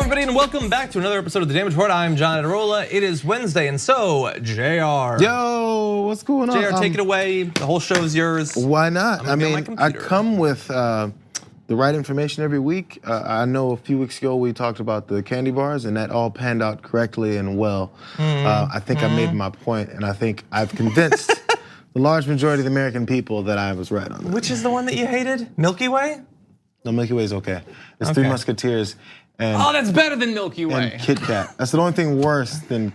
everybody, and welcome back to another episode of The Damage Report. I'm John Adarola. It is Wednesday, and so, Jayar. Yo, what's going on? Jayar, take it away. The whole show's yours. Why not? I mean, I come with the right information every week. I know a few weeks ago we talked about the candy bars, and that all panned out correctly and well. I think I made my point, and I think I've convinced the large majority of the American people that I was right on that. Which is the one that you hated? Milky Way? No, Milky Way is okay. It's Three Musketeers. And, that's better than Milky Way. And Kit Kat. That's the only thing worse than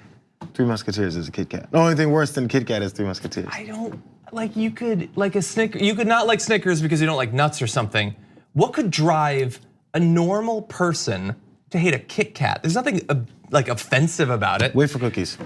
Three Musketeers is a Kit Kat. The only thing worse than Kit Kat is Three Musketeers. I don't, like you could, like a Snicker, you could not like Snickers because you don't like nuts or something. What could drive a normal person to hate a Kit Kat? There's nothing like offensive about it. Wafer cookies.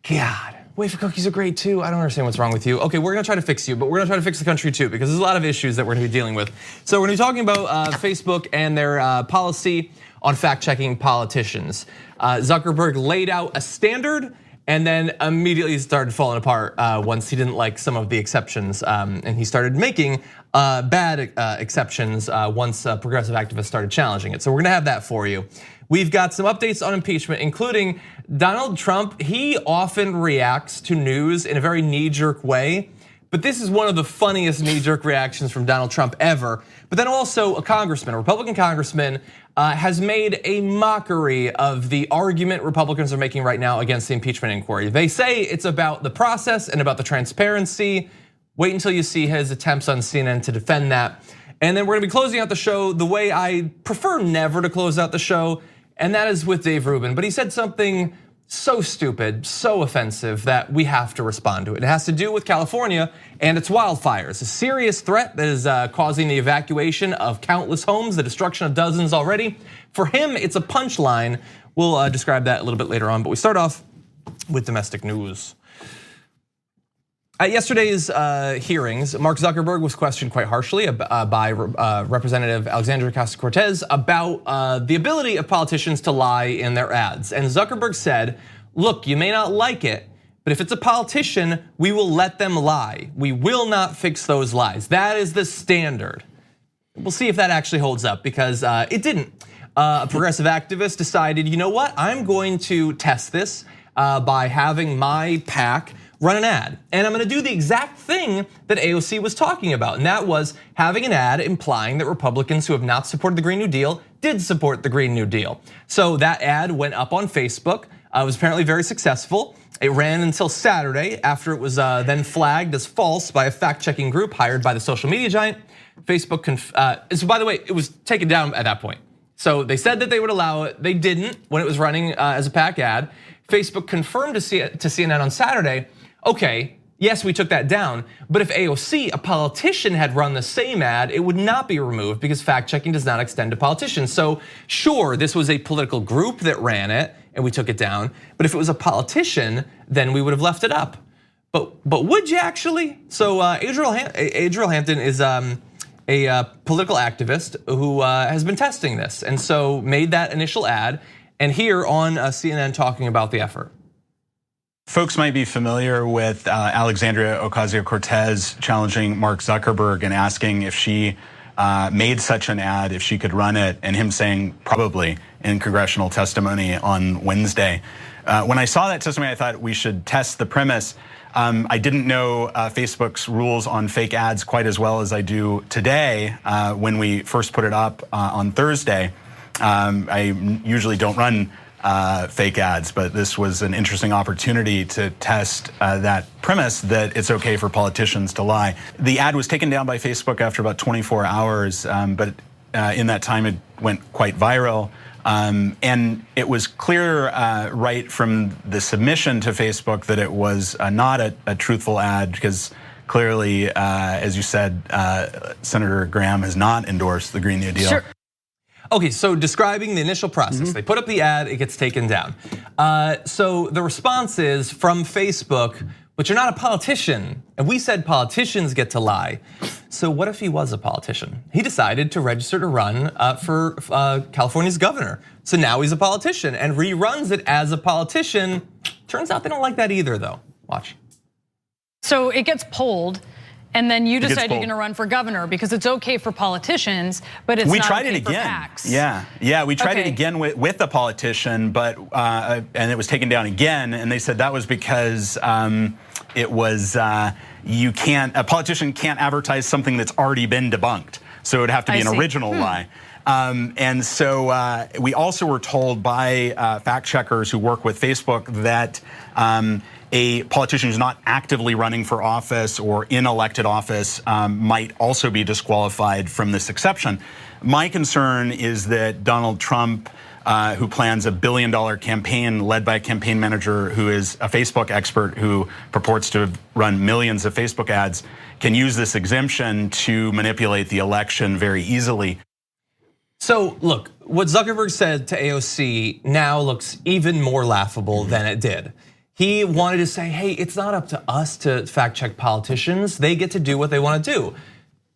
God, wafer cookies are great too. I don't understand what's wrong with you. Okay, we're gonna try to fix you, but we're gonna try to fix the country too because there's a lot of issues that we're gonna be dealing with. So we're gonna be talking about Facebook and their policy on fact-checking politicians. Zuckerberg laid out a standard and then immediately started falling apart once he didn't like some of the exceptions, and he started making bad exceptions once progressive activists started challenging it. So we're gonna have that for you. We've got some updates on impeachment, including Donald Trump. He often reacts to news in a very knee-jerk way, but this is one of the funniest knee-jerk reactions from Donald Trump ever. But then also a congressman, a Republican congressman, has made a mockery of the argument Republicans are making right now against the impeachment inquiry. They say it's about the process and about the transparency. Wait until you see his attempts on CNN to defend that. And then we're gonna be closing out the show the way I prefer never to close out the show, and that is with Dave Rubin. But he said something so stupid, so offensive that we have to respond to it. It has to do with California and its wildfires, a serious threat that is causing the evacuation of countless homes, the destruction of dozens already. For him, it's a punchline. We'll describe that a little bit later on, but we start off with domestic news. At yesterday's hearings, Mark Zuckerberg was questioned quite harshly by Representative Alexandria Ocasio-Cortez about the ability of politicians to lie in their ads. And Zuckerberg said, look, you may not like it, but if it's a politician, we will let them lie. We will not fix those lies. That is the standard. We'll see if that actually holds up because it didn't. A progressive activist decided, you know what? I'm going to test this by having my PAC run an ad. And I'm gonna do the exact thing that AOC was talking about, and that was having an ad implying that Republicans who have not supported the Green New Deal did support the Green New Deal. So that ad went up on Facebook. It was apparently very successful. It ran until Saturday after it was then flagged as false by a fact-checking group hired by the social media giant. Facebook, so by the way, it was taken down at that point. So they said that they would allow it. They didn't when it was running as a PAC ad. Facebook confirmed to CNN on Saturday, okay, yes, we took that down, but if AOC, a politician, had run the same ad, it would not be removed because fact checking does not extend to politicians. So sure, this was a political group that ran it and we took it down, but if it was a politician, then we would have left it up. But would you actually? So Adriel Hampton is a political activist who has been testing this and so made that initial ad, and here on CNN talking about the effort. Folks might be familiar with Alexandria Ocasio-Cortez challenging Mark Zuckerberg and asking if she made such an ad, if she could run it, and him saying probably in congressional testimony on Wednesday. When I saw that testimony, I thought we should test the premise. I didn't know Facebook's rules on fake ads quite as well as I do today when we first put it up on Thursday. I usually don't run fake ads, but this was an interesting opportunity to test that premise that it's okay for politicians to lie. The ad was taken down by Facebook after about 24 hours, but in that time it went quite viral. And it was clear right from the submission to Facebook that it was not a truthful ad because clearly, as you said, Senator Graham has not endorsed the Green New Deal. Sure. Okay, so describing the initial process, they put up the ad, it gets taken down. So the response is from Facebook, but you're not a politician. And we said politicians get to lie. So what if he was a politician? He decided to register to run for California's governor. So now he's a politician and reruns it as a politician. Turns out they don't like that either though, watch. So it gets polled And then you decide you're going to run for governor because it's okay for politicians, but it's not okay for PACs. Yeah, we tried it again with a politician, but and it was taken down again. And they said that was because it was a politician can't advertise something that's already been debunked. So it would have to be an original lie. And so we also were told by fact checkers who work with Facebook that a politician who's not actively running for office or in elected office might also be disqualified from this exception. My concern is that Donald Trump, who plans $1 billion campaign led by a campaign manager who is a Facebook expert who purports to run millions of Facebook ads, can use this exemption to manipulate the election very easily. So look, what Zuckerberg said to AOC now looks even more laughable than it did. He wanted to say, hey, it's not up to us to fact check politicians. They get to do what they want to do.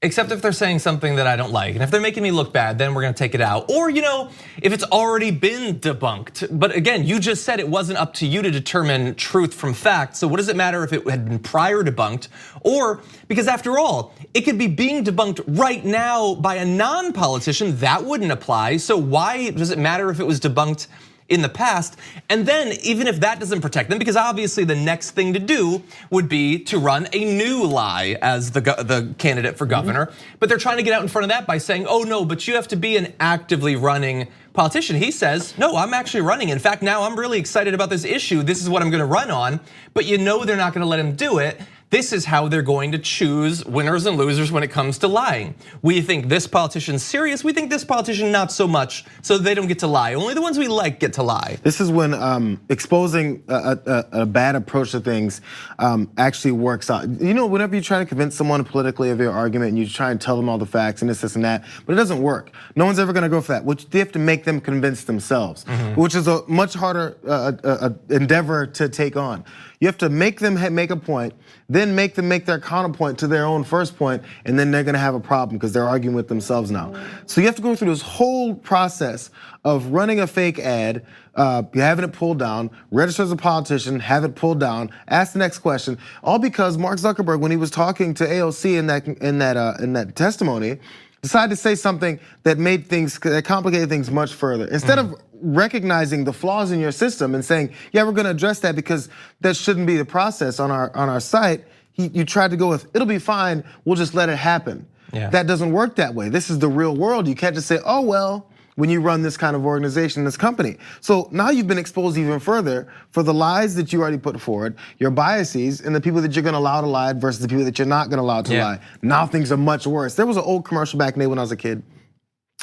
Except if they're saying something that I don't like. And if they're making me look bad, then we're gonna take it out. Or if it's already been debunked. But again, you just said it wasn't up to you to determine truth from fact. So what does it matter if it had been prior debunked? Or, because after all, it could be being debunked right now by a non-politician, that wouldn't apply. So why does it matter if it was debunked in the past? And then even if that doesn't protect them, because obviously the next thing to do would be to run a new lie as the candidate for governor. But they're trying to get out in front of that by saying, oh no, but you have to be an actively running politician. He says, no, I'm actually running. In fact, now I'm really excited about this issue. This is what I'm gonna run on, but they're not gonna let him do it. This is how they're going to choose winners and losers when it comes to lying. We think this politician's serious, we think this politician not so much, so they don't get to lie. Only the ones we like get to lie. This is when exposing a bad approach to things actually works out. Whenever you try to convince someone politically of your argument and you try and tell them all the facts and this and that, but it doesn't work. No one's ever gonna go for that, which they have to make them convince themselves, which is a much harder endeavor to take on. You have to make them make a point, then make them make their counterpoint to their own first point, and then they're gonna have a problem because they're arguing with themselves now. So you have to go through this whole process of running a fake ad, having it pulled down, register as a politician, have it pulled down, ask the next question, all because Mark Zuckerberg, when he was talking to AOC in that testimony, decided to say something that complicated things much further. Instead of recognizing the flaws in your system and saying, yeah, we're gonna address that because that shouldn't be the process on our site, you tried to go with, it'll be fine, we'll just let it happen. Yeah. That doesn't work that way. This is the real world. You can't just say, oh, well, when you run this kind of organization, this company. So now you've been exposed even further for the lies that you already put forward, your biases, and the people that you're gonna allow to lie versus the people that you're not gonna allow to lie. Now things are much worse. There was an old commercial back in the day when I was a kid.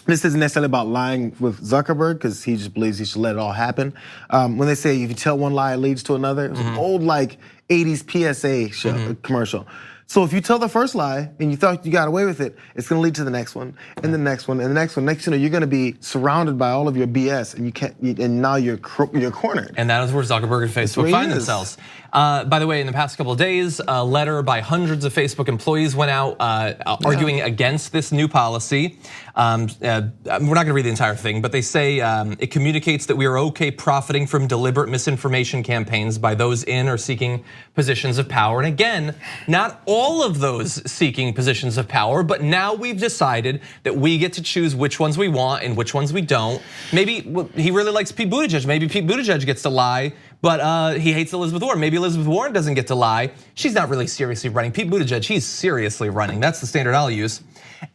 This isn't necessarily about lying with Zuckerberg because he just believes he should let it all happen. When they say if you tell one lie, it leads to another. It was an old 80s PSA show, commercial. So if you tell the first lie and you thought you got away with it, it's gonna lead to the next one and the next one and the next one. Next you're gonna be surrounded by all of your BS and you can't. And now you're cornered. And that is where Zuckerberg and Facebook find themselves. By the way, in the past couple of days, a letter by hundreds of Facebook employees went out arguing against this new policy. We're not gonna read the entire thing, but they say it communicates that we are okay profiting from deliberate misinformation campaigns by those in or seeking positions of power. And again, not all of those seeking positions of power, but now we've decided that we get to choose which ones we want and which ones we don't. Maybe he really likes Pete Buttigieg. Maybe Pete Buttigieg gets to lie, but he hates Elizabeth Warren. Maybe Elizabeth Warren doesn't get to lie. She's not really seriously running. Pete Buttigieg, he's seriously running. That's the standard I'll use.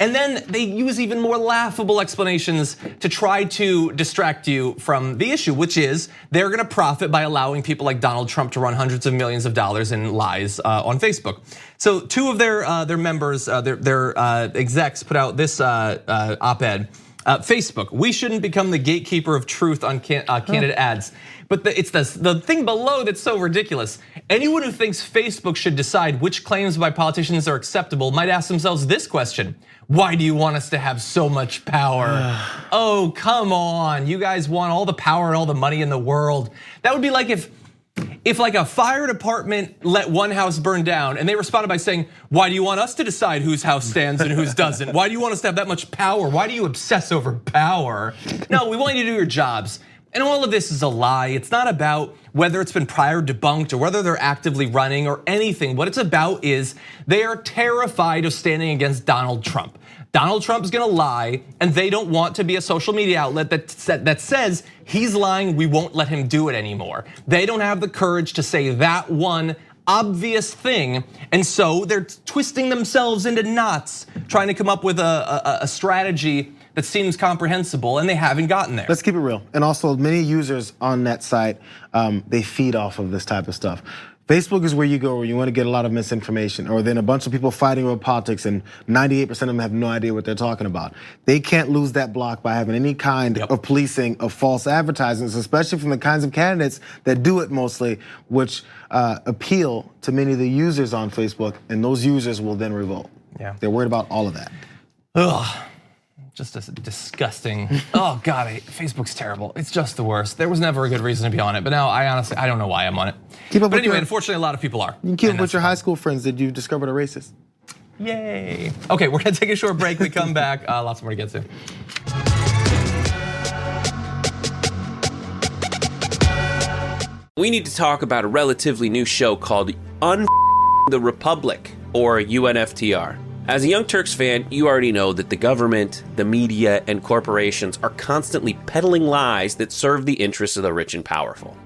And then they use even more laughable explanations to try to distract you from the issue, which is they're gonna profit by allowing people like Donald Trump to run hundreds of millions of dollars in lies on Facebook. So two of their members, their execs put out this op-ed. Facebook, we shouldn't become the gatekeeper of truth on candidate ads. But it's the thing below that's so ridiculous. Anyone who thinks Facebook should decide which claims by politicians are acceptable might ask themselves this question: why do you want us to have so much power? Oh, come on, you guys want all the power and all the money in the world. That would be like if like a fire department let one house burn down and they responded by saying, why do you want us to decide whose house stands and whose doesn't? Why do you want us to have that much power? Why do you obsess over power? No, we want you to do your jobs. And all of this is a lie. It's not about whether it's been prior debunked or whether they're actively running or anything. What it's about is they are terrified of standing against Donald Trump. Donald Trump is gonna lie, and they don't want to be a social media outlet that says he's lying, we won't let him do it anymore. They don't have the courage to say that one obvious thing, and so they're twisting themselves into knots, trying to come up with a strategy that seems comprehensible, and they haven't gotten there. Let's keep it real. And also, many users on that site, they feed off of this type of stuff. Facebook is where you go where you want to get a lot of misinformation, or then a bunch of people fighting over politics and 98% of them have no idea what they're talking about. They can't lose that block by having any kind of policing of false advertisements, especially from the kinds of candidates that do it mostly, which appeal to many of the users on Facebook, and those users will then revolt. Yeah. They're worried about all of that. Ugh. Just a disgusting, oh God, Facebook's terrible. It's just the worst. There was never a good reason to be on it, but now I honestly, I don't know why I'm on it. But anyway, unfortunately a lot of people are. You can keep up with your high school friends that you discovered are racist. Yay. Okay, we're gonna take a short break. We come back, lots more to get to. We need to talk about a relatively new show called the Republic, or UNFTR. As a Young Turks fan, you already know that the government, the media, and corporations are constantly peddling lies that serve the interests of the rich and powerful.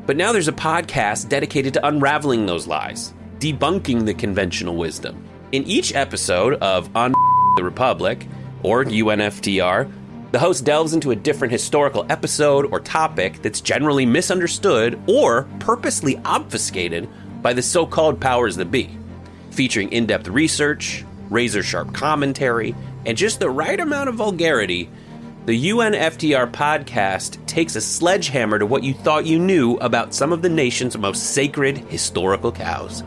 But now there's a podcast dedicated to unraveling those lies, debunking the conventional wisdom. In each episode of the Republic, or UNFTR, the host delves into a different historical episode or topic that's generally misunderstood or purposely obfuscated by the so-called powers that be, featuring in-depth research, razor-sharp commentary, and just the right amount of vulgarity. The UNFTR podcast takes a sledgehammer to what you thought you knew about some of the nation's most sacred historical cows.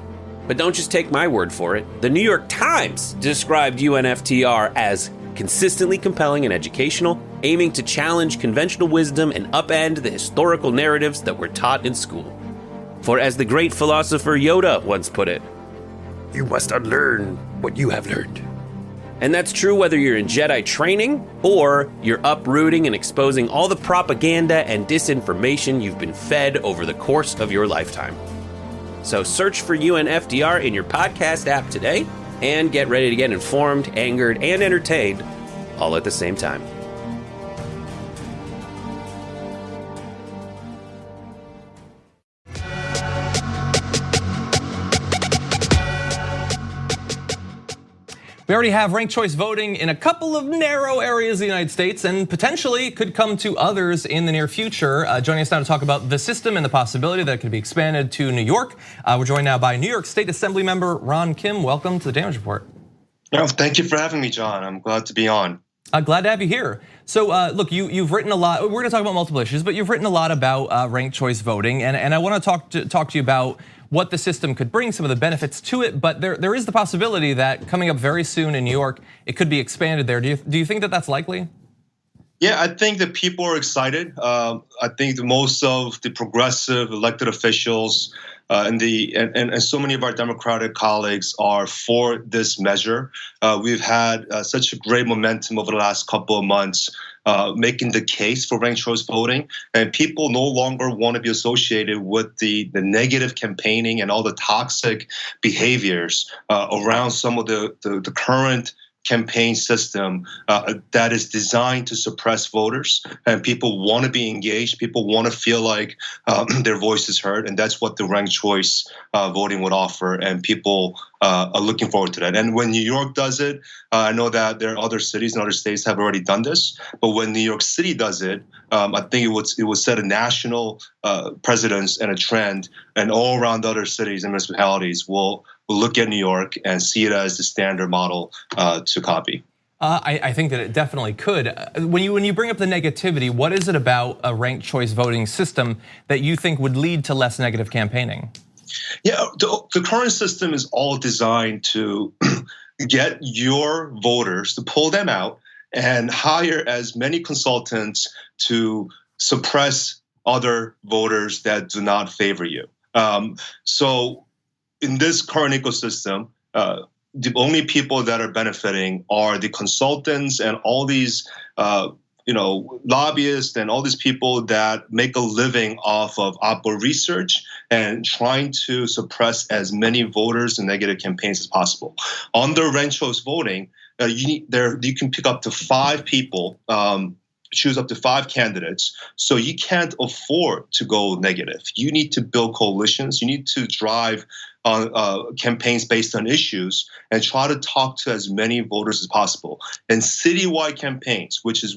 But don't just take my word for it. The New York Times described UNFTR as consistently compelling and educational, aiming to challenge conventional wisdom and upend the historical narratives that were taught in school. For as the great philosopher Yoda once put it, you must unlearn what you have learned. And that's true whether you're in Jedi training or you're uprooting and exposing all the propaganda and disinformation you've been fed over the course of your lifetime. So search for UNFTR in your podcast app today and get ready to get informed, angered, and entertained all at the same time. We already have ranked choice voting in a couple of narrow areas of the United States and potentially could come to others in the near future. Joining us now to talk about the system and the possibility that it could be expanded to New York. We're joined now by New York State Assembly member Ron Kim. Welcome to the Damage Report. No, thank you for having me, John. I'm glad to be on. Glad to have you here. So look, you've written a lot. We're gonna talk about multiple issues, but you've written a lot about ranked choice voting, and I want to talk to you about what the system could bring, some of the benefits to it. But there is the possibility that coming up very soon in New York, it could be expanded there. Do you think that that's likely? Yeah, I think that people are excited. I think that most of the progressive elected officials and so many of our Democratic colleagues are for this measure. We've had such a great momentum over the last couple of months, making the case for ranked choice voting, and people no longer want to be associated with the negative campaigning and all the toxic behaviors around some of the current campaign system that is designed to suppress voters, and people want to be engaged. People want to feel like their voice is heard, and that's what the ranked choice voting would offer. And people are looking forward to that. And when New York does it, I know that there are other cities and other states have already done this. But when New York City does it, I think it would set a national precedence and a trend, and all around other cities and municipalities will look at New York and see it as the standard model to copy. I think that it definitely could. When you bring up the negativity, what is it about a ranked choice voting system that you think would lead to less negative campaigning? Yeah, the current system is all designed to get your voters, to pull them out and hire as many consultants to suppress other voters that do not favor you. So in this current ecosystem, the only people that are benefiting are the consultants and all these lobbyists and all these people that make a living off of oppo research and trying to suppress as many voters and negative campaigns as possible. On the ranked choice voting, you can pick up to 5 people. Choose up to 5 candidates. So you can't afford to go negative. You need to build coalitions. You need to drive campaigns based on issues and try to talk to as many voters as possible. And citywide campaigns, which is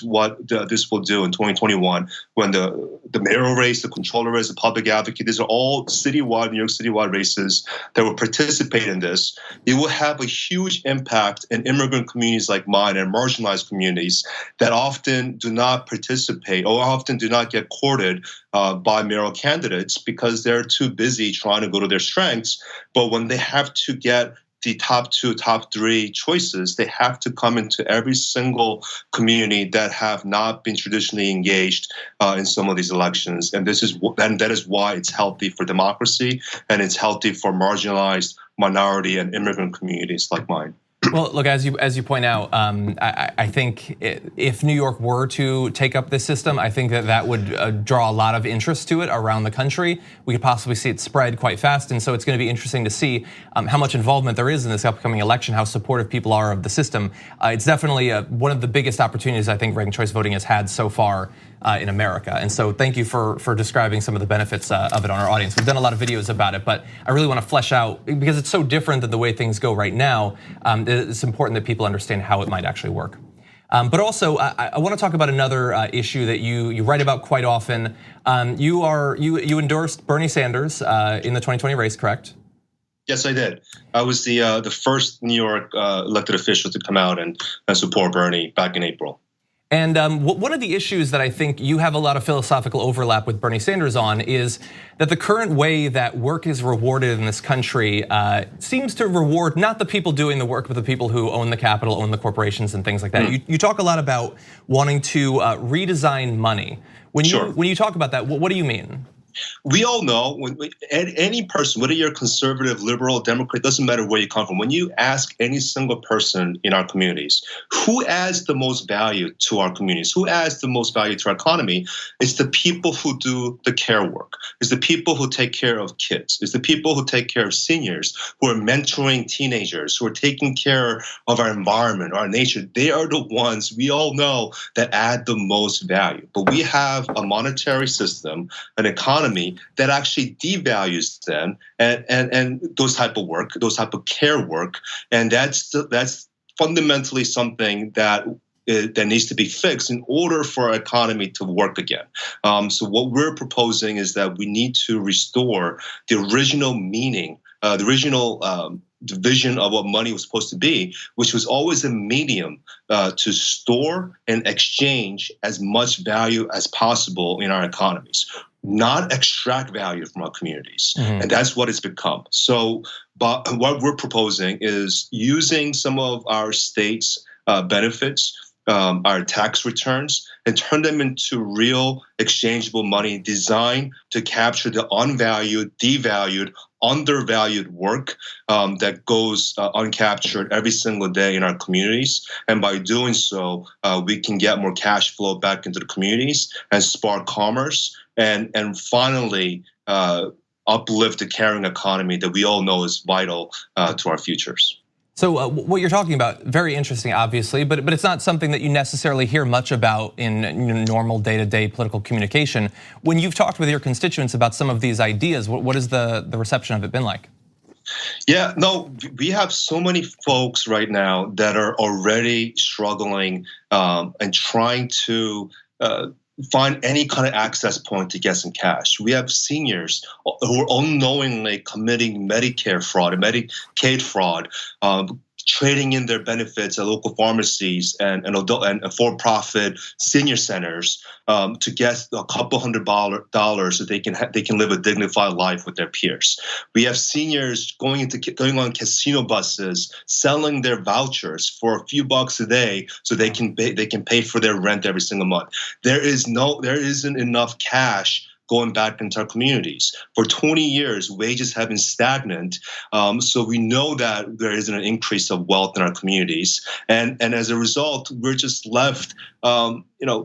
what this will do in 2021, when the mayoral race, the controller race, the public advocate, these are all citywide, New York citywide races that will participate in this. It will have a huge impact in immigrant communities like mine and marginalized communities that often do not participate or often do not get courted by mayoral candidates because they're too busy trying to go to their strengths. But when they have to get the top 2, top 3 choices, they have to come into every single community that have not been traditionally engaged in some of these elections. And that is why it's healthy for democracy and it's healthy for marginalized minority and immigrant communities like mine. Well, look, as you point out, I think if New York were to take up this system, I think that would draw a lot of interest to it around the country. We could possibly see it spread quite fast, and so it's going to be interesting to see how much involvement there is in this upcoming election, how supportive people are of the system. It's definitely one of the biggest opportunities I think ranked choice voting has had so far in America. And so thank you for describing some of the benefits of it on our audience. We've done a lot of videos about it, but I really want to flesh out, because it's so different than the way things go right now, it's important that people understand how it might actually work. But also, I want to talk about another issue that you write about quite often. You endorsed Bernie Sanders in the 2020 race, correct? Yes, I did. I was the first New York elected official to come out and support Bernie back in April. And one of the issues that I think you have a lot of philosophical overlap with Bernie Sanders on is that the current way that work is rewarded in this country seems to reward not the people doing the work, but the people who own the capital, own the corporations and things like that. You talk a lot about wanting to redesign money. When you talk about that, what do you mean? We all know when any person, whether you're conservative, liberal, Democrat, doesn't matter where you come from. When you ask any single person in our communities, who adds the most value to our communities, who adds the most value to our economy, it's the people who do the care work. It's the people who take care of kids. It's the people who take care of seniors, who are mentoring teenagers, who are taking care of our environment, our nature. They are the ones we all know that add the most value. But we have a monetary system, an economy that actually devalues them and those type of work, those type of care work, and that's fundamentally something that needs to be fixed in order for our economy to work again. So what we're proposing is that we need to restore the original meaning, the original vision of what money was supposed to be, which was always a medium to store and exchange as much value as possible in our economies, not extract value from our communities. And that's what it's become. So but what we're proposing is using some of our state's benefits, our tax returns, and turn them into real exchangeable money designed to capture the unvalued, devalued, undervalued work that goes uncaptured every single day in our communities. And by doing so, we can get more cash flow back into the communities and spark commerce and finally uplift the caring economy that we all know is vital to our futures. So what you're talking about, very interesting, obviously, but it's not something that you necessarily hear much about in normal day-to-day political communication. When you've talked with your constituents about some of these ideas, what has the reception of it been like? Yeah, no, we have so many folks right now that are already struggling and trying to find any kind of access point to get some cash. We have seniors who are unknowingly committing Medicare fraud and Medicaid fraud, trading in their benefits at local pharmacies and for-profit senior centers to get a couple $100 so they can live a dignified life with their peers. We have seniors going on casino buses, selling their vouchers for a few bucks a day so they can pay for their rent every single month. There isn't enough cash going back into our communities. For 20 years, wages have been stagnant. So we know that there isn't an increase of wealth in our communities. And as a result, we're just left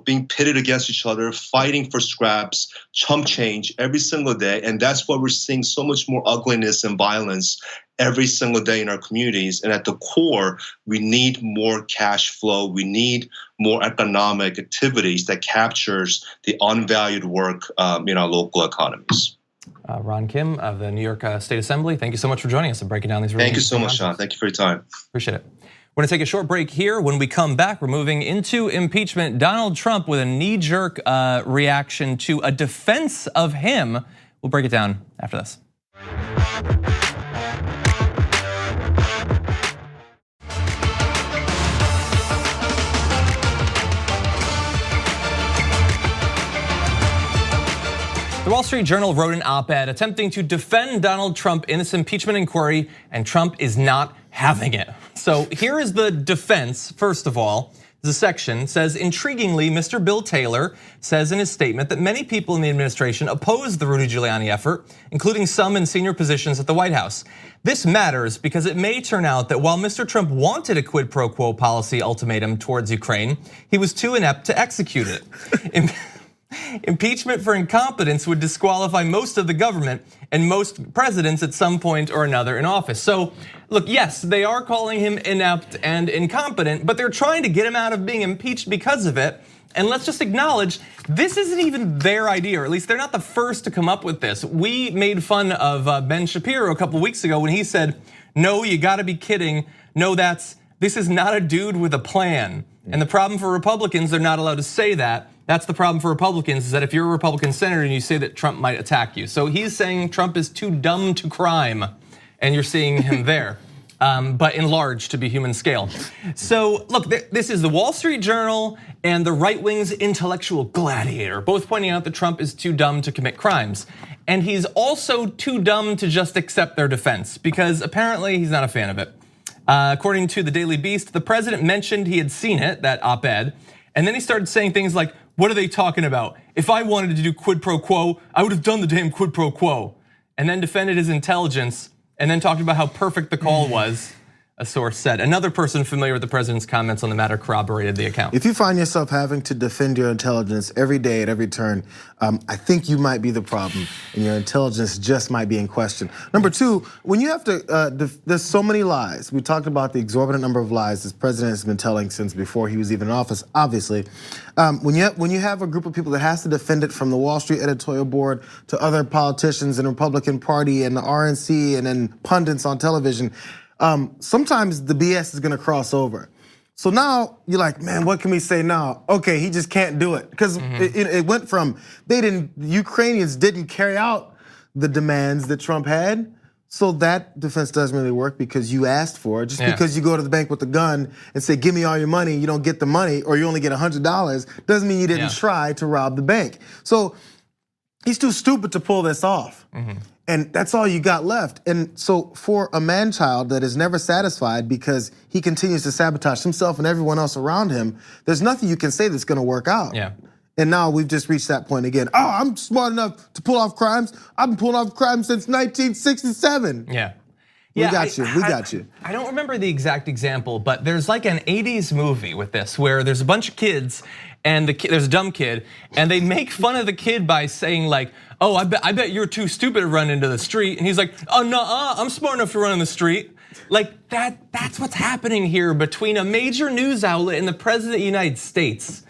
being pitted against each other, fighting for scraps, chump change every single day. And that's why we're seeing so much more ugliness and violence every single day in our communities. And at the core, we need more cash flow. We need more economic activities that captures the unvalued work in our local economies. Ron Kim of the New York State Assembly, thank you so much for joining us and breaking down these. Thank you so much, Sean. Thank you for your time. Appreciate it. We're gonna take a short break here. When we come back, we're moving into impeachment. Donald Trump with a knee-jerk reaction to a defense of him. We'll break it down after this. The Wall Street Journal wrote an op-ed attempting to defend Donald Trump in this impeachment inquiry, and Trump is not having it. So here is the defense. First of all, the section says, intriguingly, Mr. Bill Taylor says in his statement that many people in the administration oppose the Rudy Giuliani effort, including some in senior positions at the White House. This matters because it may turn out that while Mr. Trump wanted a quid pro quo policy ultimatum towards Ukraine, he was too inept to execute it. Impeachment for incompetence would disqualify most of the government and most presidents at some point or another in office. So look, yes, they are calling him inept and incompetent, but they're trying to get him out of being impeached because of it. And let's just acknowledge, this isn't even their idea, or at least they're not the first to come up with this. We made fun of Ben Shapiro a couple weeks ago when he said, no, you gotta be kidding. No, this is not a dude with a plan. And the problem for Republicans, they're not allowed to say that. That's the problem for Republicans, is that if you're a Republican senator and you say that Trump might attack you. So he's saying Trump is too dumb to crime, and you're seeing him there, but enlarged to be human scale. So look, this is the Wall Street Journal and the right wing's intellectual gladiator, both pointing out that Trump is too dumb to commit crimes. And he's also too dumb to just accept their defense, because apparently he's not a fan of it. According to the Daily Beast, the president mentioned he had seen it, that op-ed, and then he started saying things like, what are they talking about? If I wanted to do quid pro quo, I would have done the damn quid pro quo. And then defended his intelligence, and then talked about how perfect the call was, a source said. Another person familiar with the president's comments on the matter corroborated the account. If you find yourself having to defend your intelligence every day at every turn, I think you might be the problem, and your intelligence just might be in question. Number two, when you have to, there's so many lies. We talked about the exorbitant number of lies this president has been telling since before he was even in office, obviously. When you have a group of people that has to defend it, from the Wall Street editorial board to other politicians in the Republican Party and the RNC and then pundits on television, sometimes the BS is gonna cross over. So now you're like, man, what can we say now? Okay, he just can't do it. Because it went from, the Ukrainians didn't carry out the demands that Trump had. So that defense doesn't really work because you asked for it. Just because you go to the bank with a gun and say, give me all your money, you don't get the money, or you only get $100, doesn't mean you didn't try to rob the bank. So he's too stupid to pull this off. And that's all you got left. And so for a man-child that is never satisfied because he continues to sabotage himself and everyone else around him, there's nothing you can say that's gonna work out. And now we've just reached that point again. Oh, I'm smart enough to pull off crimes. I've been pulling off crimes since 1967. We got you. I don't remember the exact example, but there's like an 80s movie with this where there's a bunch of kids and there's a dumb kid, and they make fun of the kid by saying like, oh, I bet you're too stupid to run into the street. And he's like, oh, no, I'm smart enough to run in the street. Like that's what's happening here between a major news outlet and the president of the United States.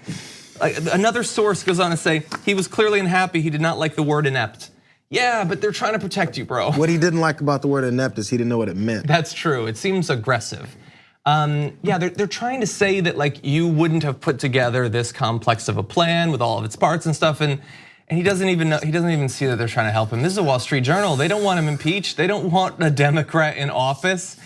Another source goes on to say, he was clearly unhappy, he did not like the word inept. Yeah, but they're trying to protect you, bro. What he didn't like about the word inept is he didn't know what it meant. That's true, it seems aggressive. Yeah, they're trying to say that like you wouldn't have put together this complex of a plan with all of its parts and stuff, and he doesn't even know, he doesn't even see that they're trying to help him. This is a Wall Street Journal. They don't want him impeached. They don't want a Democrat in office.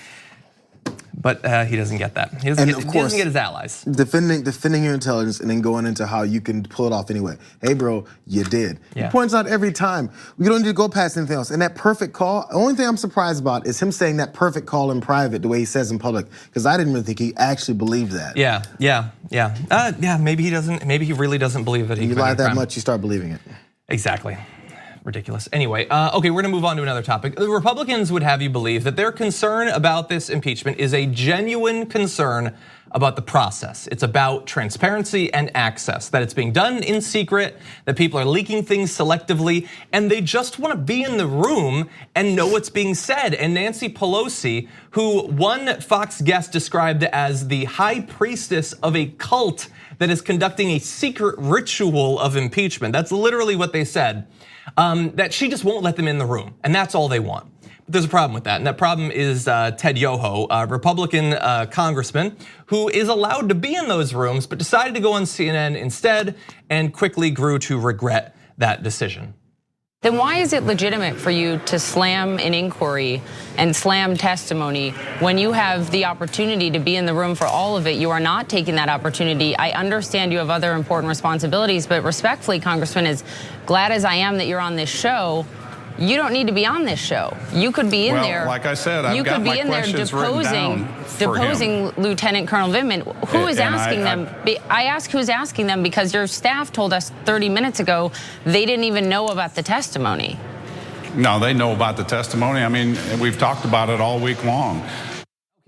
But he doesn't get that. He doesn't get his allies. Defending your intelligence and then going into how you can pull it off anyway. Hey bro, you did. He points out every time. We don't need to go past anything else. And that perfect call, the only thing I'm surprised about is him saying that perfect call in private the way he says in public. Because I didn't really think he actually believed that. Yeah, maybe he doesn't, maybe he really doesn't believe that he lie that much, you start believing it. Exactly. Ridiculous. Anyway, okay, we're gonna move on to another topic. The Republicans would have you believe that their concern about this impeachment is a genuine concern about the process. It's about transparency and access, that it's being done in secret, that people are leaking things selectively, and they just wanna be in the room and know what's being said. And Nancy Pelosi, who one Fox guest described as the high priestess of a cult that is conducting a secret ritual of impeachment. That's literally what they said. That she just won't let them in the room, and that's all they want. But there's a problem with that, and that problem is Ted Yoho, a Republican congressman who is allowed to be in those rooms, but decided to go on CNN instead and quickly grew to regret that decision. Then why is it legitimate for you to slam an inquiry and slam testimony when you have the opportunity to be in the room for all of it? You are not taking that opportunity. I understand you have other important responsibilities, but respectfully, Congressman, as glad as I am that you're on this show, you don't need to be on this show. You could be in there. Like I said, I've got my questions written down for him. Deposing Lieutenant Colonel Vindman. Who is asking them? I ask who's asking them because your staff told us 30 minutes ago they didn't even know about the testimony. No, they know about the testimony. I mean, we've talked about it all week long.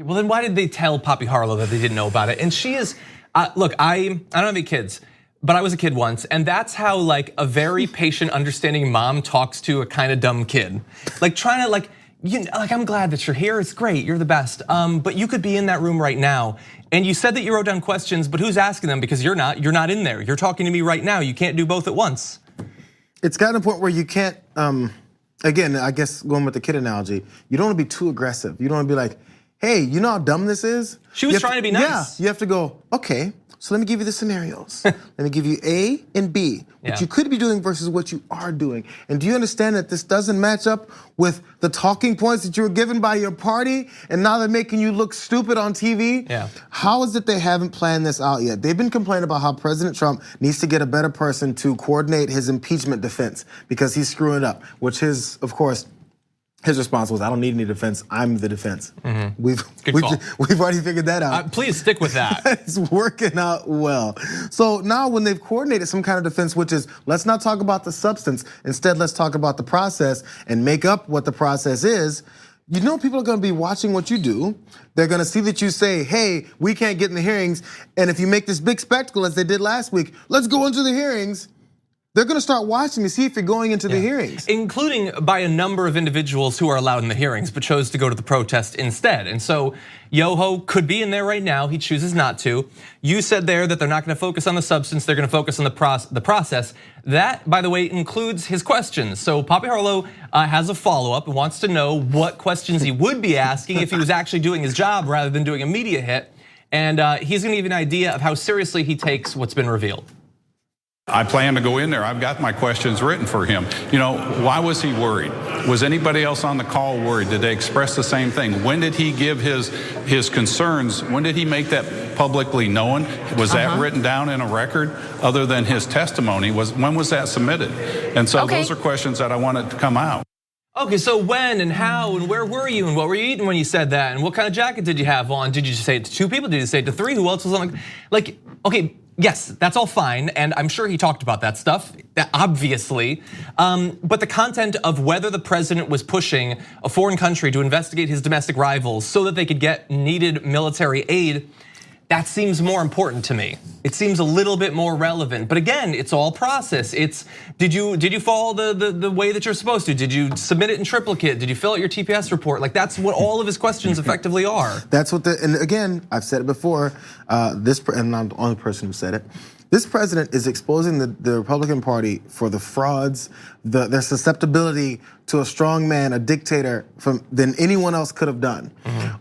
Well, then why did they tell Poppy Harlow that they didn't know about it? And she is, look, I don't have any kids, but I was a kid once, and that's how like a very patient, understanding mom talks to a kind of dumb kid. Like trying to like I'm glad that you're here, it's great, you're the best. But you could be in that room right now. And you said that you wrote down questions, but who's asking them? Because you're not in there. You're talking to me right now. You can't do both at once. It's gotten to a point where you can't, again, I guess going with the kid analogy, you don't wanna be too aggressive. You don't wanna be like, hey, you know how dumb this is? She was trying to be nice. Yeah, you have to go, okay, so let me give you the scenarios. Let me give you A and B, what you could be doing versus what you are doing. And do you understand that this doesn't match up with the talking points that you were given by your party, and now they're making you look stupid on TV? Yeah. How is it they haven't planned this out yet? They've been complaining about how President Trump needs to get a better person to coordinate his impeachment defense because he's screwing up, which is, of course, his response was, I don't need any defense, I'm the defense. We've already figured that out. Please stick with that. It's working out well. So now when they've coordinated some kind of defense, which is, let's not talk about the substance, instead let's talk about the process and make up what the process is, you know people are gonna be watching what you do. They're gonna see that you say, hey, we can't get in the hearings, and if you make this big spectacle as they did last week, let's go into the hearings. They're gonna start watching to see if you're going into the hearings. Including by a number of individuals who are allowed in the hearings, but chose to go to the protest instead. And so Yoho could be in there right now, he chooses not to. You said there that they're not gonna focus on the substance, they're gonna focus on the process. That, by the way, includes his questions. So Poppy Harlow has a follow-up and wants to know what questions he would be asking if he was actually doing his job rather than doing a media hit. And he's gonna give you an idea of how seriously he takes what's been revealed. I plan to go in there. I've got my questions written for him. You know, why was he worried? Was anybody else on the call worried? Did they express the same thing? When did he give his concerns? When did he make that publicly known? Was that written down in a record other than his testimony? When was that submitted? And so those are questions that I wanted to come out. Okay, so when and how and where were you and what were you eating when you said that? And what kind of jacket did you have on? Did you just say it to 2 people? Did you say it to 3? Who else was on? Like, okay. Yes, that's all fine, and I'm sure he talked about that stuff, obviously. But the content of whether the president was pushing a foreign country to investigate his domestic rivals so that they could get needed military aid, that seems more important to me. It seems a little bit more relevant. But again, it's all process. It's, did you follow the way that you're supposed to? Did you submit it in triplicate? Did you fill out your TPS report? Like that's what all of his questions effectively are. That's what and again, I've said it before, and I'm the only person who said it. This president is exposing the Republican Party for the frauds, their susceptibility to a strong man, a dictator, than anyone else could have done.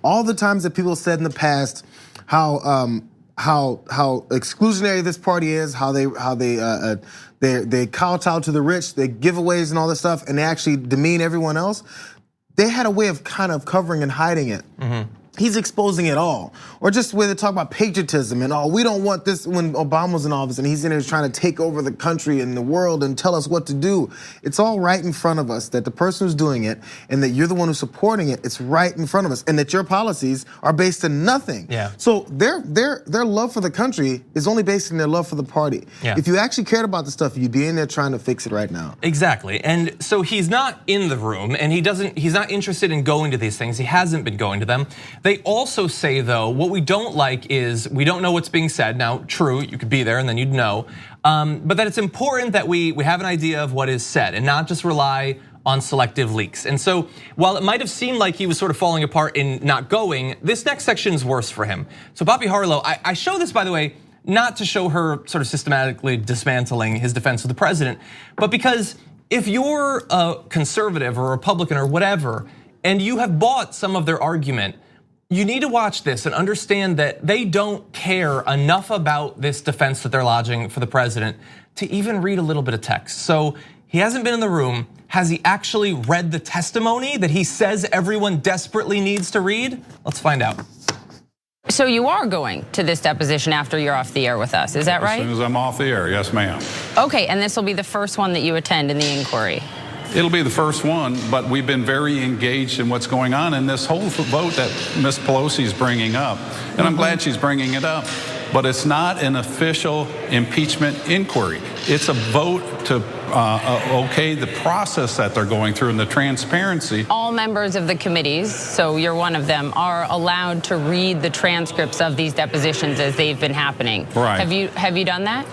All the times that people said in the past, how exclusionary this party is, how they kowtow to the rich, they giveaways and all this stuff, and they actually demean everyone else. They had a way of kind of covering and hiding it. he's exposing it all. Or just where they talk about patriotism and we don't want this when Obama was in office and he's in there trying to take over the country and the world and tell us what to do. It's all right in front of us that the person who's doing it and that you're the one who's supporting it, it's right in front of us, and that your policies are based in nothing. Yeah. So their love for the country is only based in their love for the party. Yeah. If you actually cared about the stuff, you'd be in there trying to fix it right now. Exactly, and so he's not in the room, and he's not interested in going to these things. He hasn't been going to them. They also say, though, what we don't like is we don't know what's being said. Now, true, you could be there and then you'd know, but that it's important that we have an idea of what is said and not just rely on selective leaks. And so while it might have seemed like he was sort of falling apart in not going, this next section is worse for him. So Poppy Harlow, I show this, by the way, not to show her sort of systematically dismantling his defense of the president, but because if you're a conservative or a Republican or whatever, and you have bought some of their argument, you need to watch this and understand that they don't care enough about this defense that they're lodging for the president to even read a little bit of text. So he hasn't been in the room. Has he actually read the testimony that he says everyone desperately needs to read? Let's find out. So you are going to this deposition after you're off the air with us, is that right? As soon as I'm off the air, yes, ma'am. Okay, and this will be the first one that you attend in the inquiry. It'll be the first one, but we've been very engaged in what's going on in this whole vote that Ms. Pelosi's bringing up. And I'm glad she's bringing it up. But it's not an official impeachment inquiry. It's a vote to okay the process that they're going through and the transparency. All members of the committees, so you're one of them, are allowed to read the transcripts of these depositions as they've been happening. Right. Have you done that?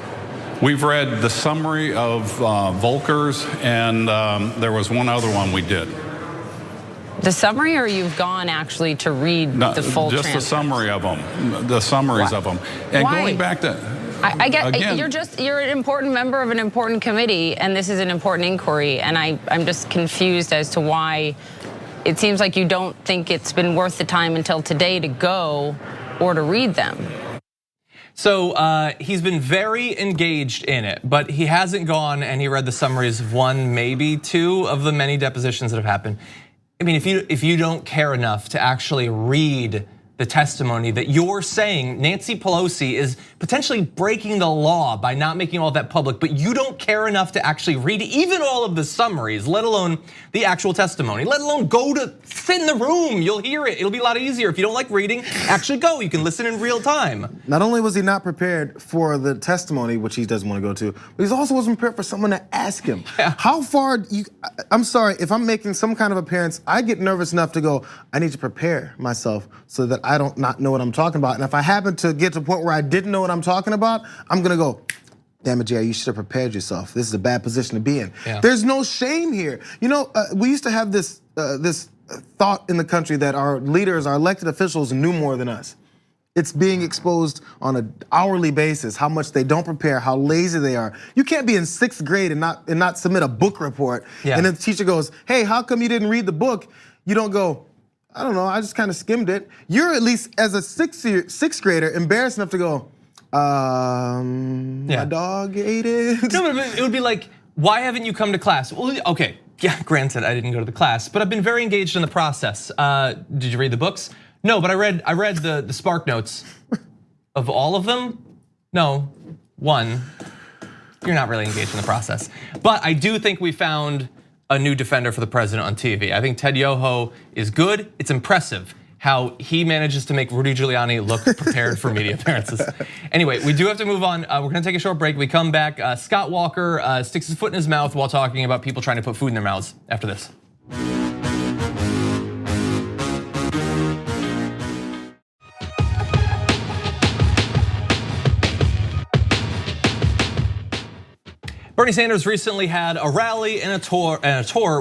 We've read the summary of Volker's, and there was one other one we did. The summary, or you've gone actually to read the full just transcript? the summary of them, the summaries of them. And Why? going back to, I get again, you're an important member of an important committee, and this is an important inquiry, and I'm just confused as to why it seems like you don't think it's been worth the time until today to go or to read them. So he's been very engaged in it, but he hasn't gone and he read the summaries of one, maybe two of the many depositions that have happened. I mean, if you don't care enough to actually read the testimony that you're saying Nancy Pelosi is potentially breaking the law by not making all that public, but you don't care enough to actually read even all of the summaries, let alone the actual testimony, let alone go to sit in the room, you'll hear it. It'll be a lot easier. If you don't like reading, actually go, you can listen in real time. Not only was he not prepared for the testimony, which he doesn't want to go to, but he also wasn't prepared for someone to ask him. Yeah. How far, I'm sorry, if I'm making some kind of appearance, I get nervous enough to go, I need to prepare myself so that I don't not know what I'm talking about. And if I happen to get to a point where I didn't know what I'm talking about, I'm gonna go, damn it, Jayar, you should have prepared yourself. This is a bad position to be in. Yeah. There's no shame here. You know, we used to have this thought in the country that our leaders, our elected officials knew more than us. It's being exposed on an hourly basis, how much they don't prepare, how lazy they are. You can't be in 6th grade and not submit a book report. Yeah. And then the teacher goes, hey, how come you didn't read the book? You don't go, I don't know, I just kind of skimmed it. You're at least, as a sixth grader, embarrassed enough to go, my dog ate it. No, but it would be like, why haven't you come to class? Well, okay, yeah, granted, I didn't go to the class, but I've been very engaged in the process. Did you read the books? No, but I read the Spark Notes of all of them. No, one. You're not really engaged in the process. But I do think we found a new defender for the president on TV. I think Ted Yoho is good. It's impressive how he manages to make Rudy Giuliani look prepared for media appearances. Anyway, we do have to move on. We're gonna take a short break. We come back. Scott Walker sticks his foot in his mouth while talking about people trying to put food in their mouths after this. Bernie Sanders recently had a rally and a tour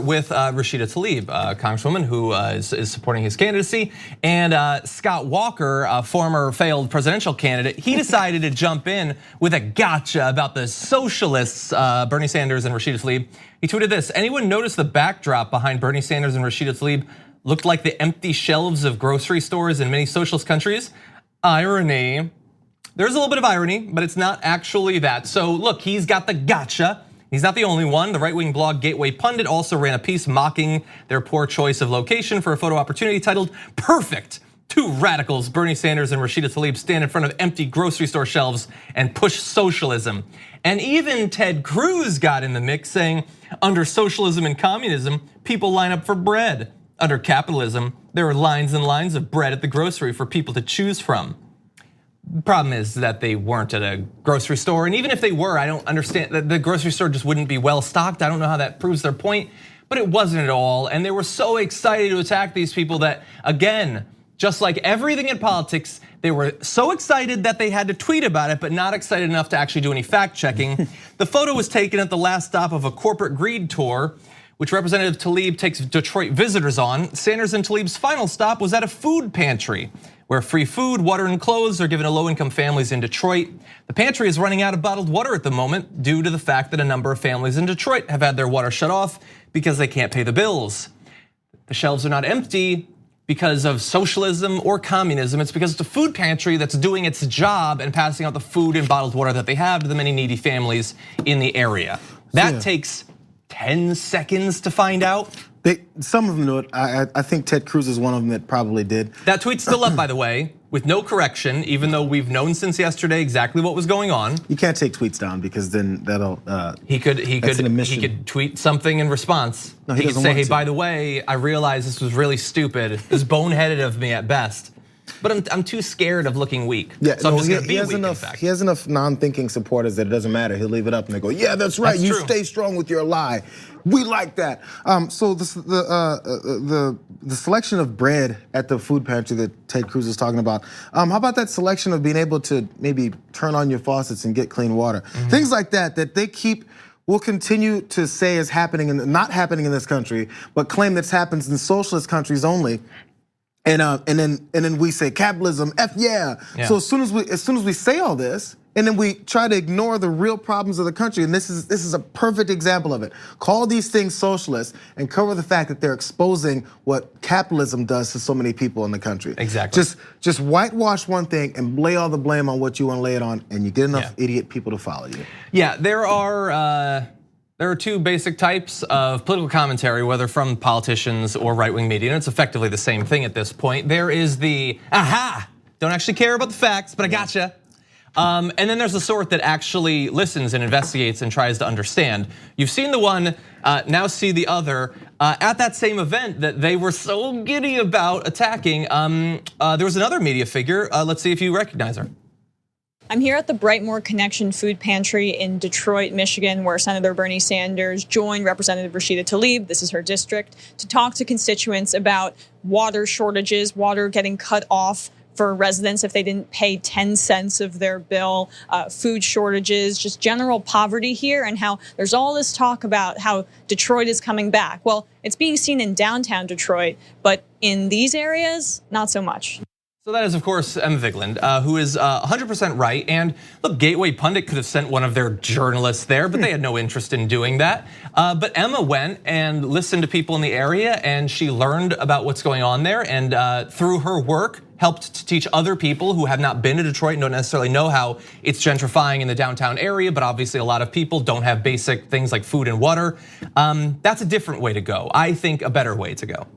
with Rashida Tlaib, a congresswoman who is supporting his candidacy, and Scott Walker, a former failed presidential candidate. He decided to jump in with a gotcha about the socialists, Bernie Sanders and Rashida Tlaib. He tweeted this: anyone notice the backdrop behind Bernie Sanders and Rashida Tlaib looked like the empty shelves of grocery stores in many socialist countries? Irony. There's a little bit of irony, but it's not actually that. So look, he's got the gotcha. He's not the only one. The right-wing blog Gateway Pundit also ran a piece mocking their poor choice of location for a photo opportunity titled "Perfect Two radicals, Bernie Sanders and Rashida Tlaib, stand in front of empty grocery store shelves and push socialism. And even Ted Cruz got in the mix, saying, under socialism and communism, people line up for bread. Under capitalism, there are lines and lines of bread at the grocery for people to choose from. The problem is that they weren't at a grocery store, and even if they were, I don't understand that the grocery store just wouldn't be well stocked. I don't know how that proves their point, but it wasn't at all. And they were so excited to attack these people that, again, just like everything in politics, they were so excited that they had to tweet about it, but not excited enough to actually do any fact checking. The photo was taken at the last stop of a corporate greed tour, which Representative Tlaib takes Detroit visitors on. Sanders and Tlaib's final stop was at a food pantry, where free food, water, and clothes are given to low-income families in Detroit. The pantry is running out of bottled water at the moment due to the fact that a number of families in Detroit have had their water shut off because they can't pay the bills. The shelves are not empty because of socialism or communism. It's because it's a food pantry that's doing its job and passing out the food and bottled water that they have to the many needy families in the area. That takes 10 seconds to find out. Some of them know it. I think Ted Cruz is one of them that probably did. That tweet's still up, by the way, with no correction, even though we've known since yesterday exactly what was going on. You can't take tweets down because then that'll. He could tweet something in response. No, he could say, hey, by the way, I realize this was really stupid. It was boneheaded of me at best. But I'm too scared of looking weak. Yeah, so I'm just gonna be he has weak, enough. He has enough non-thinking supporters that it doesn't matter. He'll leave it up and they go, yeah, that's right. You stay strong with your lie. We like that. So the selection of bread at the food pantry that Ted Cruz is talking about. How about that selection of being able to maybe turn on your faucets and get clean water? Things like that they will continue to say is happening and not happening in this country, but claim that happens in socialist countries only. And then we say capitalism, yeah. So as soon as we say all this, and then we try to ignore the real problems of the country, and this is a perfect example of it. Call these things socialist and cover the fact that they're exposing what capitalism does to so many people in the country. Exactly. Just whitewash one thing and lay all the blame on what you want to lay it on, and you get enough idiot people to follow you. Yeah, there are two basic types of political commentary, whether from politicians or right-wing media, and it's effectively the same thing at this point. There is the, don't actually care about the facts, but I gotcha. And then there's the sort that actually listens and investigates and tries to understand. You've seen the one, now see the other. At that same event that they were so giddy about attacking, there was another media figure. Let's see if you recognize her. I'm here at the Brightmoor Connection Food Pantry in Detroit, Michigan, where Senator Bernie Sanders joined Representative Rashida Tlaib, this is her district, to talk to constituents about water shortages, water getting cut off for residents if they didn't pay 10 cents of their bill, food shortages, just general poverty here, and how there's all this talk about how Detroit is coming back. Well, it's being seen in downtown Detroit, but in these areas, not so much. So that is, of course, Emma Vigeland, who is 100% right. And look, Gateway Pundit could have sent one of their journalists there, but they had no interest in doing that. But Emma went and listened to people in the area, and she learned about what's going on there. And through her work, helped to teach other people who have not been to Detroit and don't necessarily know how it's gentrifying in the downtown area. But obviously, a lot of people don't have basic things like food and water. That's a different way to go. I think a better way to go.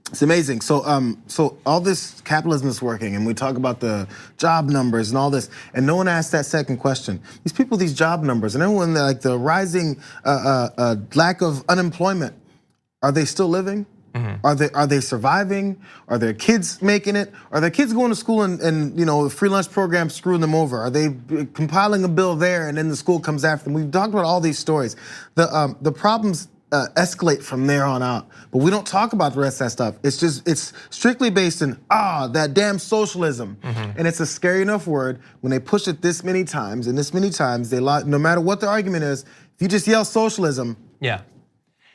It's amazing. So all this capitalism is working, and we talk about the job numbers and all this, and no one asked that second question. These people, these job numbers, and everyone like the rising lack of unemployment, are they still living? Are they surviving? Are their kids making it? Are their kids going to school and the free lunch program screwing them over? Are they compiling a bill there and then the school comes after them? We've talked about all these stories. The problems escalate from there on out, but we don't talk about the rest of that stuff. It's strictly based in that damn socialism, and it's a scary enough word when they push it this many times and this many times. They lie, no matter what the argument is. If you just yell socialism,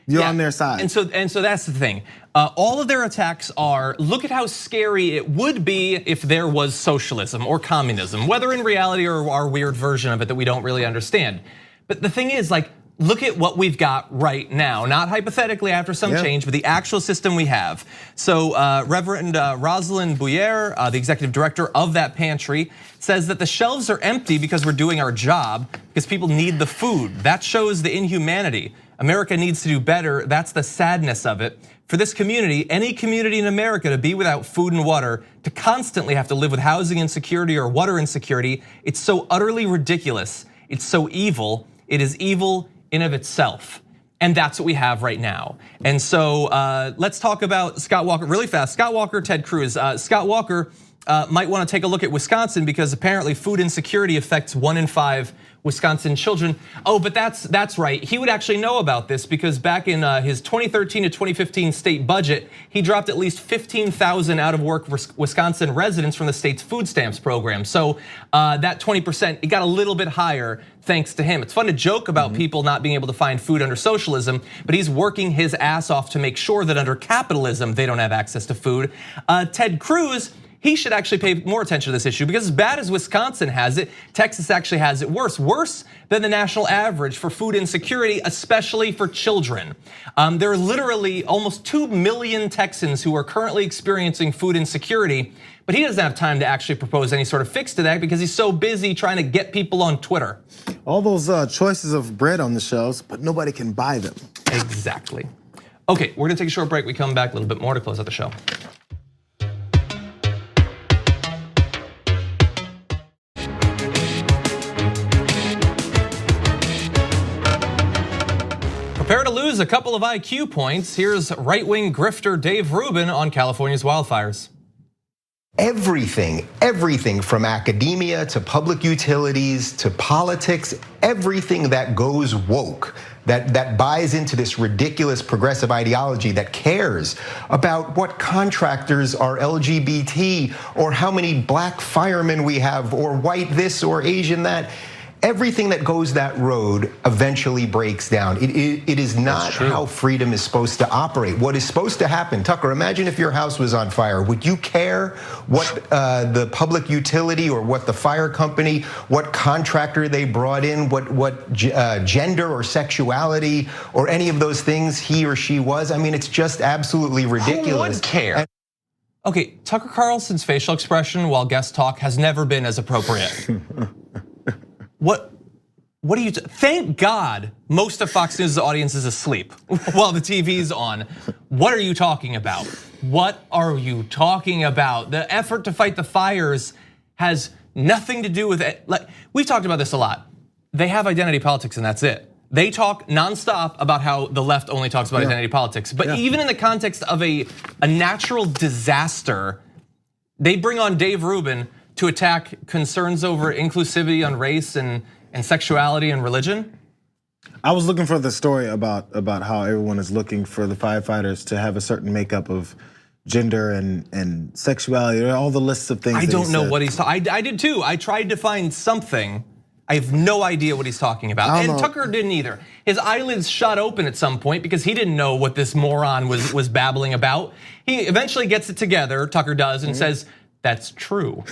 you're on their side. And so that's the thing. All of their attacks are, look at how scary it would be if there was socialism or communism, whether in reality or our weird version of it that we don't really understand. But the thing is, like, look at what we've got right now, not hypothetically after some change, but the actual system we have. So Reverend Rosalind Bouyer, the executive director of that pantry, says that the shelves are empty because we're doing our job, because people need the food. That shows the inhumanity. America needs to do better. That's the sadness of it. For this community, any community in America, to be without food and water, to constantly have to live with housing insecurity or water insecurity, it's so utterly ridiculous. It's so evil. It is evil in of itself. And that's what we have right now. And so let's talk about Scott Walker really fast. Scott Walker, Ted Cruz. Scott Walker might want to take a look at Wisconsin because apparently food insecurity affects 1 in 5 Wisconsin children. Oh, but that's right. He would actually know about this because back in his 2013 to 2015 state budget, he dropped at least 15,000 out of work Wisconsin residents from the state's food stamps program. So that 20%, it got a little bit higher thanks to him. It's fun to joke about people not being able to find food under socialism, but he's working his ass off to make sure that under capitalism, they don't have access to food. Ted Cruz, he should actually pay more attention to this issue because as bad as Wisconsin has it, Texas actually has it worse than the national average for food insecurity, especially for children. There are literally almost 2 million Texans who are currently experiencing food insecurity, but he doesn't have time to actually propose any sort of fix to that because he's so busy trying to get people on Twitter. All those choices of bread on the shelves, but nobody can buy them. Exactly. Okay, we're gonna take a short break. We come back a little bit more to close out the show. Prepare to lose a couple of IQ points. Here's right-wing grifter Dave Rubin on California's wildfires. Everything from academia to public utilities to politics, everything that goes woke, that buys into this ridiculous progressive ideology that cares about what contractors are LGBT or how many black firemen we have or white this or Asian that. Everything that goes that road eventually breaks down. It is not how freedom is supposed to operate. What is supposed to happen, Tucker, imagine if your house was on fire. Would you care what the public utility or what the fire company, what contractor they brought in, what gender or sexuality or any of those things he or she was? I mean, it's just absolutely ridiculous. Who would care? Okay, Tucker Carlson's facial expression while guest talk has never been as appropriate. What do you, thank God most of Fox News' audience is asleep while the TV's on. What are you talking about? What are you talking about? The effort to fight the fires has nothing to do with it. Like, we've talked about this a lot. They have identity politics and that's it. They talk nonstop about how the left only talks about identity politics. But even in the context of a natural disaster, they bring on Dave Rubin to attack concerns over inclusivity on race and sexuality and religion? I was looking for the story about how everyone is looking for the firefighters to have a certain makeup of gender and sexuality, all the lists of things. I don't know what he's talking. I did too. I tried to find something. I have no idea what he's talking about. And Tucker didn't either. His eyelids shot open at some point because he didn't know what this moron was babbling about. He eventually gets it together, Tucker does, and says, that's true.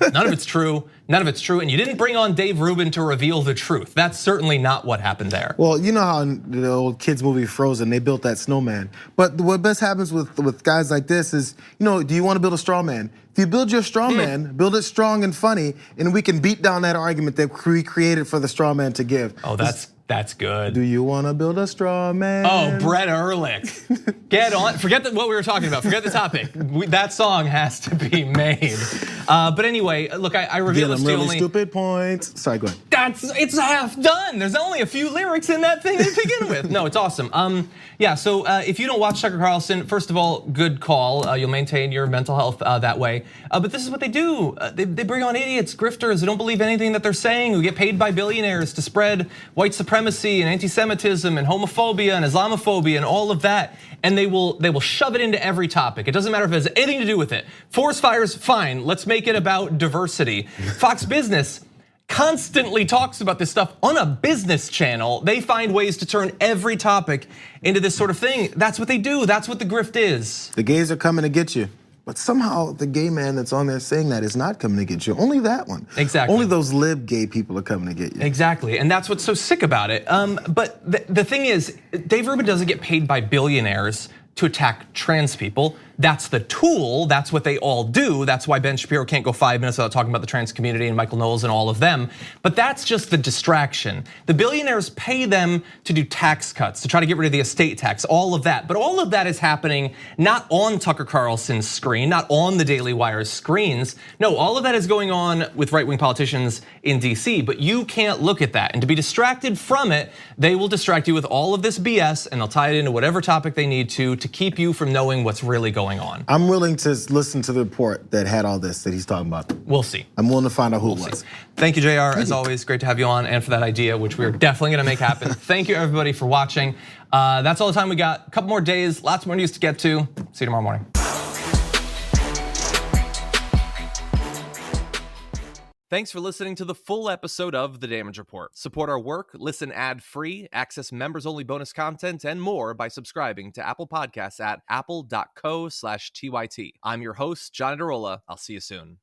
None of it's true. None of it's true. And you didn't bring on Dave Rubin to reveal the truth. That's certainly not what happened there. Well, you know how in the old kids movie Frozen, they built that snowman. But what best happens with guys like this is, do you want to build a straw man? If you build your straw man, build it strong and funny, and we can beat down that argument that we created for the straw man to give. Oh, that's good. Do you want to build a straw man? Oh, Brett Ehrlich. Get on, forget what we were talking about, forget the topic. That song has to be made. But anyway, look, I revealed this to you only. Stupid points. Sorry, go ahead. It's half done. There's only a few lyrics in that thing to begin with. No, it's awesome. Yeah, so if you don't watch Tucker Carlson, first of all, good call. You'll maintain your mental health that way. But this is what they do. They bring on idiots, grifters who don't believe anything that they're saying, who get paid by billionaires to spread white supremacy and anti-Semitism and homophobia and Islamophobia and all of that. And they will shove it into every topic. It doesn't matter if it has anything to do with it. Forest fires, fine. Let's make it about diversity. Fox Business constantly talks about this stuff on a business channel. They find ways to turn every topic into this sort of thing. That's what they do. That's what the grift is. The gays are coming to get you. But somehow the gay man that's on there saying that is not coming to get you. Only that one. Exactly. Only those lib gay people are coming to get you. Exactly, and that's what's so sick about it. But the thing is, Dave Rubin doesn't get paid by billionaires to attack trans people. That's the tool, that's what they all do. That's why Ben Shapiro can't go 5 minutes without talking about the trans community and Michael Knowles and all of them. But that's just the distraction. The billionaires pay them to do tax cuts, to try to get rid of the estate tax, all of that. But all of that is happening not on Tucker Carlson's screen, not on the Daily Wire's screens. No, all of that is going on with right-wing politicians in DC, but you can't look at that. And to be distracted from it, they will distract you with all of this BS and they'll tie it into whatever topic they need to keep you from knowing what's really going on. I'm willing to listen to the report that had all this that he's talking about. We'll see. I'm willing to find out who it was. Thank you, Jayar. As always, great to have you on and for that idea, which we're definitely gonna make happen. Thank you everybody for watching. That's all the time we got. A couple more days, lots more news to get to. See you tomorrow morning. Thanks for listening to the full episode of The Damage Report. Support our work, listen ad-free, access members-only bonus content, and more by subscribing to Apple Podcasts at apple.co/TYT. I'm your host, John Adarola. I'll see you soon.